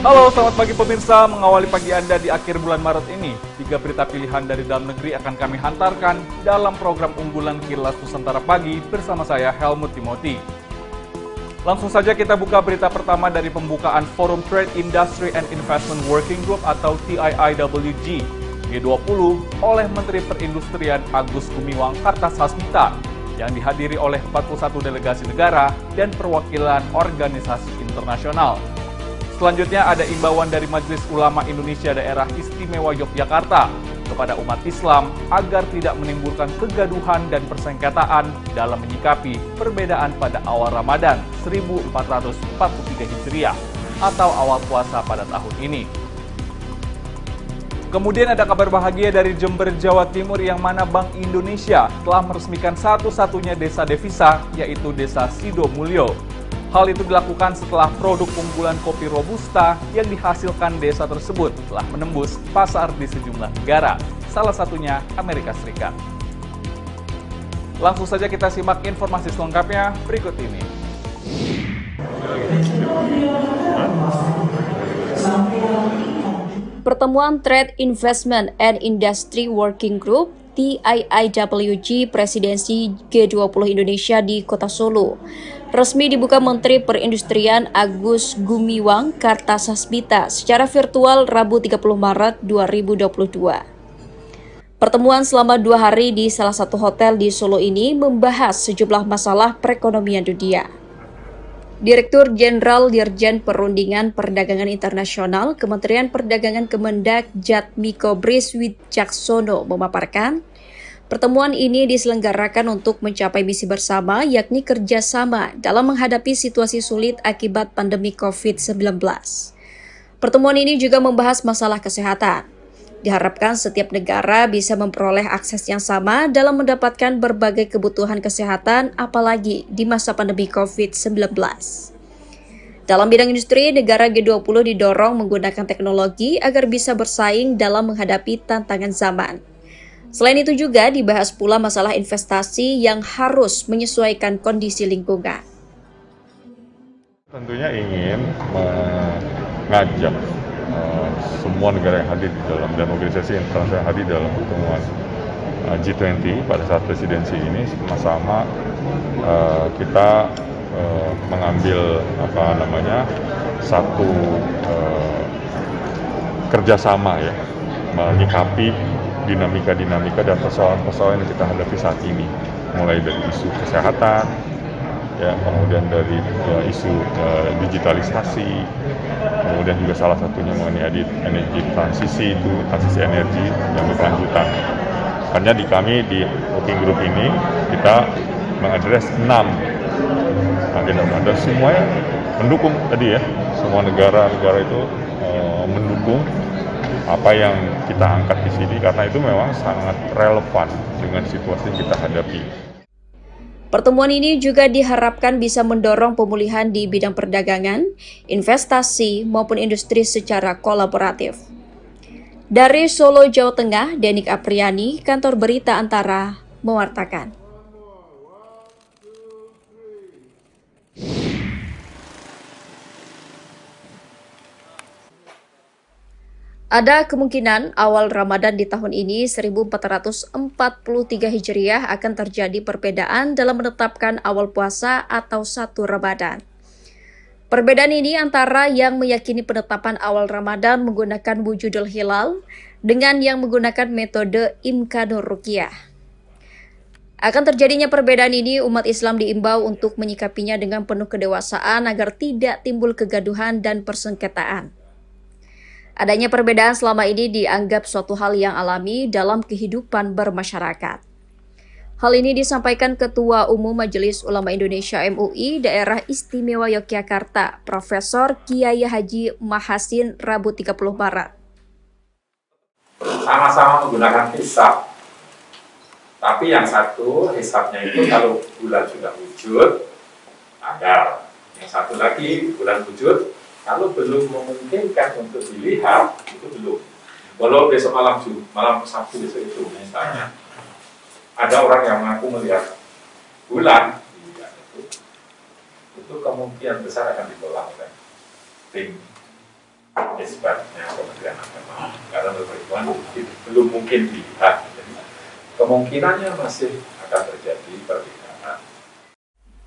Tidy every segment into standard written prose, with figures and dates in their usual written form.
Halo, selamat pagi pemirsa. Mengawali pagi Anda di akhir bulan Maret ini, 3 berita pilihan dari dalam negeri akan kami hantarkan dalam program unggulan Kilas Nusantara Pagi bersama saya, Helmut Timothy. Langsung saja kita buka berita pertama dari pembukaan Forum Trade Industry and Investment Working Group atau TIIWG G20 oleh Menteri Perindustrian Agus Gumiwang Kartasasmita yang dihadiri oleh 41 delegasi negara dan perwakilan organisasi internasional. Selanjutnya ada imbauan dari Majelis Ulama Indonesia Daerah Istimewa Yogyakarta kepada umat Islam agar tidak menimbulkan kegaduhan dan persengketaan dalam menyikapi perbedaan pada awal Ramadan 1443 Hijriah atau awal puasa pada tahun ini. Kemudian ada kabar bahagia dari Jember, Jawa Timur yang mana Bank Indonesia telah meresmikan satu-satunya desa devisa yaitu Desa Sidomulyo. Hal itu dilakukan setelah produk unggulan kopi Robusta yang dihasilkan desa tersebut telah menembus pasar di sejumlah negara, salah satunya Amerika Serikat. Langsung saja kita simak informasi selengkapnya berikut ini. Pertemuan Trade Investment and Industry Working Group TIIWG Presidensi G20 Indonesia di Kota Solo resmi dibuka Menteri Perindustrian Agus Gumiwang Kartasasmita secara virtual Rabu 30 Maret 2022. Pertemuan selama 2 hari di salah satu hotel di Solo ini membahas sejumlah masalah perekonomian dunia. Direktur Jenderal Dirjen Perundingan Perdagangan Internasional Kementerian Perdagangan Kemendak Jatmiko Bris Wicaksono memaparkan, pertemuan ini diselenggarakan untuk mencapai misi bersama yakni kerjasama dalam menghadapi situasi sulit akibat pandemi COVID-19. Pertemuan ini juga membahas masalah kesehatan. Diharapkan setiap negara bisa memperoleh akses yang sama dalam mendapatkan berbagai kebutuhan kesehatan, apalagi di masa pandemi COVID-19. Dalam bidang industri, negara G20 didorong menggunakan teknologi agar bisa bersaing dalam menghadapi tantangan zaman. Selain itu juga dibahas pula masalah investasi yang harus menyesuaikan kondisi lingkungan. Tentunya ingin mengajak semua negara yang hadir di dalam dan organisasi internasional yang hadir dalam pertemuan G20 pada saat presidensi ini sama-sama kita mengambil satu kerjasama ya, menyikapi dinamika dan persoalan-persoalan yang kita hadapi saat ini, mulai dari isu kesehatan, ya, kemudian dari isu digitalisasi, kemudian juga salah satunya mengenai energi transisi energi yang berkelanjutan. Makanya kami di working group ini kita mengadres 6 agenda dan semuanya mendukung tadi ya, semua negara itu mendukung apa yang kita angkat di sini karena itu memang sangat relevan dengan situasi yang kita hadapi. Pertemuan ini juga diharapkan bisa mendorong pemulihan di bidang perdagangan, investasi, maupun industri secara kolaboratif. Dari Solo, Jawa Tengah, Denik Apriani, Kantor Berita Antara, mewartakan. Ada kemungkinan awal Ramadan di tahun ini 1443 Hijriah akan terjadi perbedaan dalam menetapkan awal puasa atau 1 Ramadan. Perbedaan ini antara yang meyakini penetapan awal Ramadan menggunakan wujudul hilal dengan yang menggunakan metode Imkanur Ruqyah. Akan terjadinya perbedaan ini, umat Islam diimbau untuk menyikapinya dengan penuh kedewasaan agar tidak timbul kegaduhan dan persengketaan. Adanya perbedaan selama ini dianggap suatu hal yang alami dalam kehidupan bermasyarakat. Hal ini disampaikan Ketua Umum Majelis Ulama Indonesia MUI Daerah Istimewa Yogyakarta, Profesor Kiai Haji Mahasin, Rabu 30 Maret. Sama-sama menggunakan hisab, tapi yang satu hisabnya itu kalau bulan sudah wujud, ada. Yang satu lagi bulan wujud, kalau belum memungkinkan untuk dilihat, itu belum. Walau besok malam Sabtu besok itu misalnya, ada orang yang mengaku melihat bulan, itu kemungkinan besar akan ditolak oleh tim. isbatnya Kementerian Agama, karena perempuan belum mungkin dilihat. Jadi kemungkinannya masih akan terjadi perbedaan.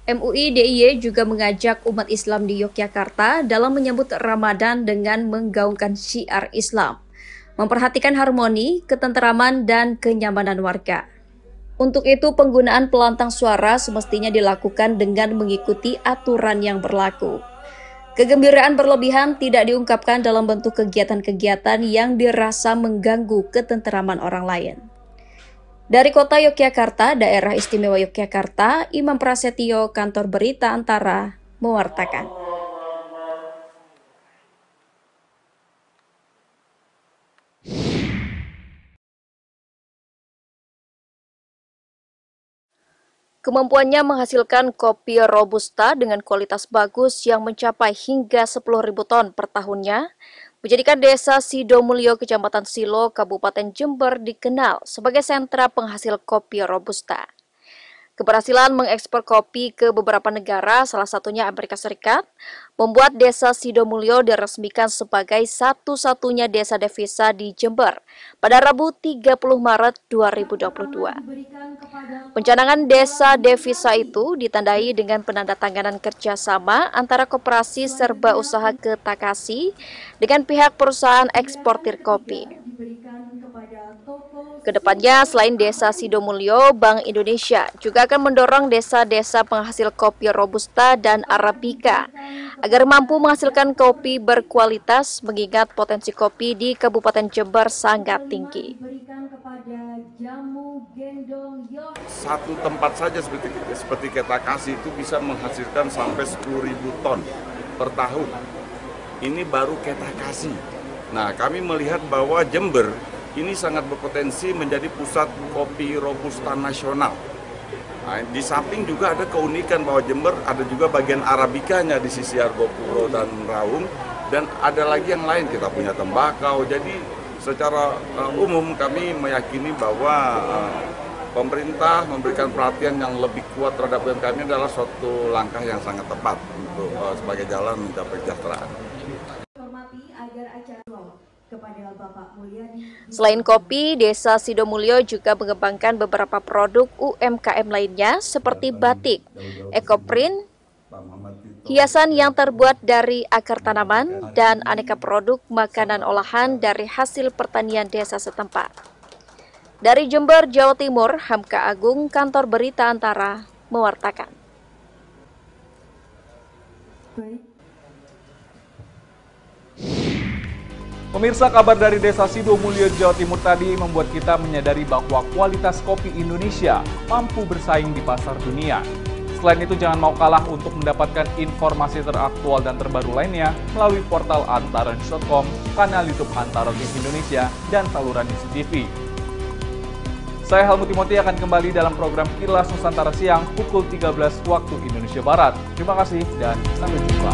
MUI DIY juga mengajak umat Islam di Yogyakarta dalam menyambut Ramadan dengan menggaungkan syiar Islam, memperhatikan harmoni, ketenteraman, dan kenyamanan warga. Untuk itu, penggunaan pelantang suara semestinya dilakukan dengan mengikuti aturan yang berlaku. Kegembiraan berlebihan tidak diungkapkan dalam bentuk kegiatan-kegiatan yang dirasa mengganggu ketenteraman orang lain. Dari Kota Yogyakarta, Daerah Istimewa Yogyakarta, Imam Prasetyo, Kantor Berita Antara, mewartakan. Kemampuannya menghasilkan kopi Robusta dengan kualitas bagus yang mencapai hingga 10.000 ton per tahunnya, menjadikan Desa Sidomulyo, Kecamatan Silo, Kabupaten Jember dikenal sebagai sentra penghasil kopi Robusta. Keberhasilan mengekspor kopi ke beberapa negara, salah satunya Amerika Serikat, membuat Desa Sidomulyo diresmikan sebagai satu-satunya desa devisa di Jember pada Rabu 30 Maret 2022. Pencanangan desa devisa itu ditandai dengan penandatanganan kerjasama antara Koperasi Serba Usaha Ketakasi dengan pihak perusahaan eksportir kopi. Kedepannya, selain Desa Sidomulyo, Bank Indonesia juga akan mendorong desa-desa penghasil kopi Robusta dan Arabica agar mampu menghasilkan kopi berkualitas mengingat potensi kopi di Kabupaten Jember sangat tinggi. Satu tempat saja seperti Ketakasi itu bisa menghasilkan sampai 10.000 ton per tahun. Ini baru Ketakasi. Nah, kami melihat bahwa Jember ini sangat berpotensi menjadi pusat kopi Robusta nasional. Nah, di samping juga ada keunikan bahwa Jember ada juga bagian Arabikanya di sisi Argopuro dan Raung, dan ada lagi yang lain, kita punya tembakau. Jadi secara umum kami meyakini bahwa pemerintah memberikan perhatian yang lebih kuat terhadap UMKM adalah suatu langkah yang sangat tepat untuk sebagai jalan mencapai kesejahteraan. Selain kopi, Desa Sidomulyo juga mengembangkan beberapa produk UMKM lainnya seperti batik, ekoprint, hiasan yang terbuat dari akar tanaman, dan aneka produk makanan olahan dari hasil pertanian desa setempat. Dari Jember, Jawa Timur, Hamka Agung, Kantor Berita Antara, mewartakan. Pemirsa, kabar dari Desa Sidomulyo, Jawa Timur tadi membuat kita menyadari bahwa kualitas kopi Indonesia mampu bersaing di pasar dunia. Selain itu, jangan mau kalah untuk mendapatkan informasi teraktual dan terbaru lainnya melalui portal antara.com, kanal YouTube Antara TV Indonesia, dan saluran TV. Saya Helmut Timothy akan kembali dalam program Kilas Nusantara siang pukul 13 waktu Indonesia Barat. Terima kasih dan sampai jumpa.